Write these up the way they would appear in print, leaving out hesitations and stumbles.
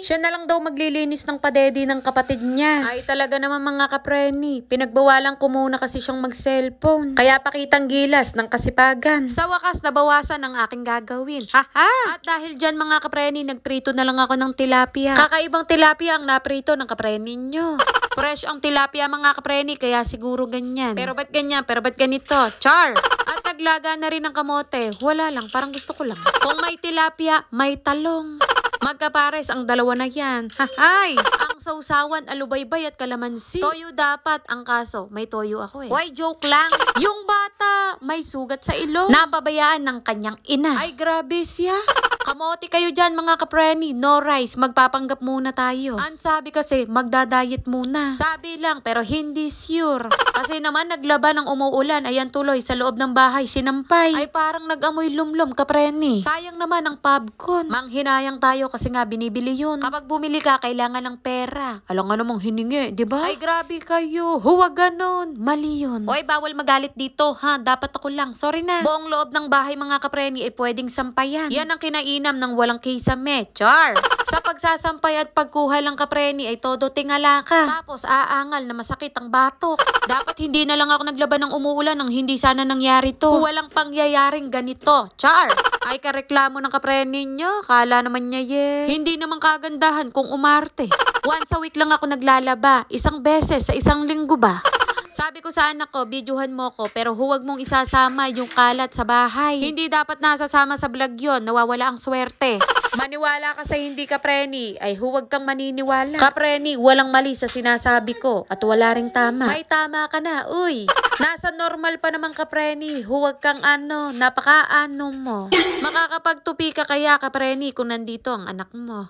Siya na lang daw maglilinis ng padedi ng kapatid niya. Ay talaga naman mga kapreni, pinagbawalan ko muna kasi siyang mag-cellphone. Kaya pakitang gilas ng kasipagan. Sa wakas nabawasan ang aking gagawin. At dahil dyan mga kapreni, nagprito na lang ako ng tilapia. Kakaibang tilapia ang naprito ng kapreni nyo. Fresh ang tilapia mga kapreni, kaya siguro ganyan. Pero ba't ganyan? Pero ba't ganito? Char! At naglaga na rin ng kamote. Wala lang, parang gusto ko lang. Kung may tilapia, may talong. Magkapares ang dalawa na yan. Ang sausawan, alubaybay at kalamansi. Toyo dapat. Ang kaso, may toyo ako eh. Why, joke lang. Yung bata, may sugat sa ilong. Napabayaan ng kanyang ina. Ay, grabe siya. Kamote kayo dyan mga kapreni, no rice, magpapanggap muna tayo. Ang sabi kasi, magdadayet muna. Sabi lang, pero hindi sure. Kasi naman naglaban ng umuulan, ayan tuloy sa loob ng bahay, sinampay. Ay parang nag-amoy lumlum kapreni. Sayang naman ang popcorn. Manghinayang tayo kasi nga binibili yun. Kapag bumili ka, kailangan ng pera. Alam nga namang hiningi, di ba? Ay grabe kayo, huwag ganon. Mali yun. Oy, bawal magalit dito, ha? Dapat ako lang, sorry na. Buong loob ng bahay mga kapreni ay pwedeng sampayan. Yan ang kinainam ng walang kisame. Char! Sa pagsasampay at pagkuha lang kapreni ay todo tingala ka. Tapos aangal na masakit ang batok. Dapat hindi na lang ako naglaban ng umuulan nang hindi sana nangyari to. Walang pangyayaring ganito. Char! Ay kareklamo ng kapreni nyo. Kala naman niya hindi naman kagandahan kung umarte. Once a week lang ako naglalaba. Isang beses sa isang linggo ba? Sabi ko sa anak ko, videohan mo ko, pero huwag mong isasama yung kalat sa bahay. Hindi dapat nasasama sa vlog yun, nawawala ang swerte. Maniwala ka sa hindi kapreni, ay huwag kang maniniwala. Kapreni, walang mali sa sinasabi ko, at wala ring tama. May tama ka na, uy. Nasa normal pa naman kapreni, huwag kang napaka-ano mo. Makakapagtupi ka kaya kapreni kung nandito ang anak mo.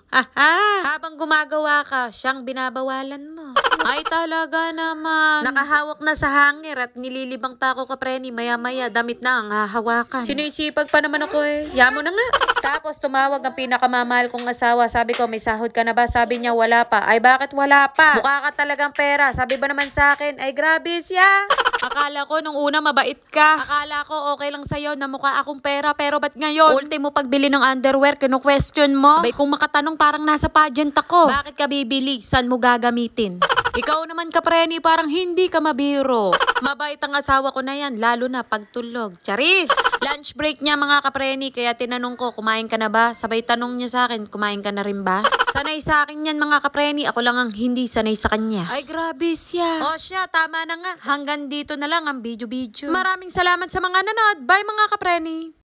Habang gumagawa ka, siyang binabawalan mo. Ay talaga naman. Nakahawak na sa hangir at nililibang pa ako kapreni. Maya-maya, damit na ang hahawakan. Sinisipag pa naman ako eh. Yamo na nga. Tapos tumawag ang pinakamamahal kong asawa. Sabi ko, may sahod ka na ba? Sabi niya, wala pa. Ay bakit wala pa? Mukha ka talagang pera. Sabi ba naman sa akin, ay grabe siya. Akala ko nung una mabait ka. Akala ko okay lang sa'yo na mukha akong pera. Pero ba't ngayon? Ultimo pagbili ng underwear, kinu-question mo. Abay kung makatanong parang nasa pageant ako. Bakit ka bibili? Saan mo gagamitin? Ikaw naman kapreni, parang hindi ka mabiro. Mabait ang asawa ko na yan, lalo na pagtulog. Charis! Lunch break niya mga kapreni, kaya tinanong ko, kumain ka na ba? Sabay tanong niya sa akin, kumain ka na rin ba? Sanay sa akin yan mga kapreni, ako lang ang hindi sanay sa kanya. Ay grabe siya. O siya, tama na nga. Hanggang dito na lang ang video-video. Maraming salamat sa mga nanood. Bye mga kapreni!